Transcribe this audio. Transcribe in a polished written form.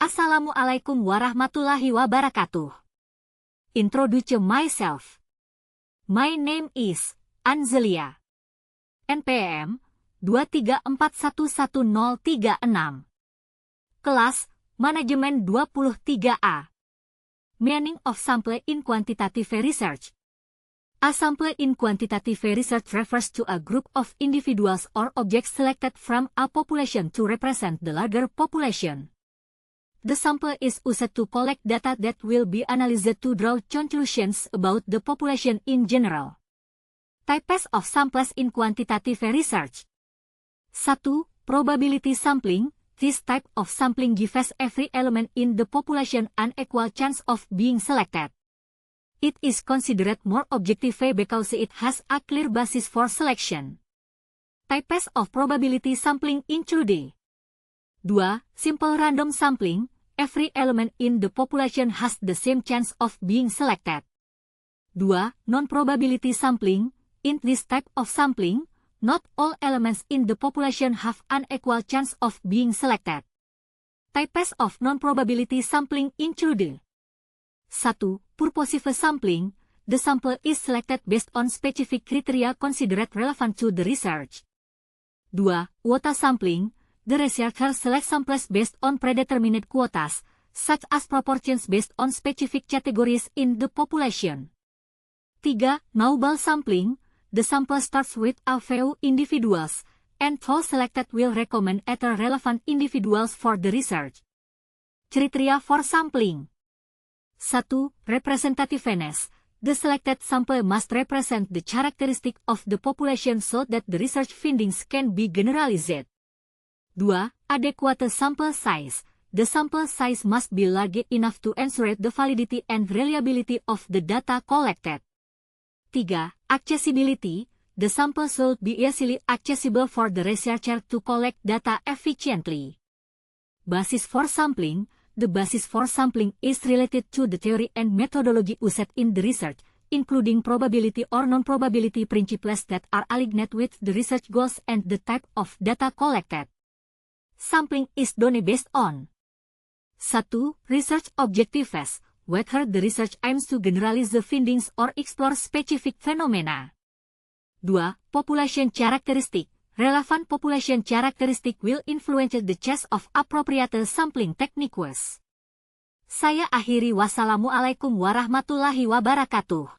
Assalamualaikum warahmatullahi wabarakatuh. Introduce myself. My name is Anzelia. NPM 234111036. Kelas Manajemen 23A. Meaning of sample in quantitative research. A sample in quantitative research refers to a group of individuals or objects selected from a population to represent the larger population. The sample is used to collect data that will be analyzed to draw conclusions about the population in general. Types of samples in quantitative research. 1. Probability sampling. This type of sampling gives every element in the population an equal chance of being selected. It is considered more objective because it has a clear basis for selection. Types of probability sampling include 2. Simple random sampling. Every element in the population has the same chance of being selected. 2. Non-probability sampling. In this type of sampling, not all elements in the population have an equal chance of being selected. Types of non-probability sampling include 1. Purposive sampling. The sample is selected based on specific criteria considered relevant to the research. 2. Quota sampling. The researcher selects samples based on predetermined quotas, such as proportions based on specific categories in the population. 3. Null sampling. The sample starts with a few individuals, and those selected will recommend other relevant individuals for the research. Criteria for sampling. 1. Representativeness. The selected sample must represent the characteristic of the population so that the research findings can be generalized. 2. Adequate sample size. The sample size must be large enough to ensure the validity and reliability of the data collected. 3. Accessibility. The sample should be easily accessible for the researcher to collect data efficiently. Basis for sampling. The basis for sampling is related to the theory and methodology used in the research, including probability or non-probability principles that are aligned with the research goals and the type of data collected. Sampling is done based on 1. Research objectives, whether the research aims to generalize the findings or explore specific phenomena. 2. Population characteristic. Relevant population characteristic will influence the choice of appropriate sampling techniques. Saya akhiri, wassalamualaikum warahmatullahi wabarakatuh.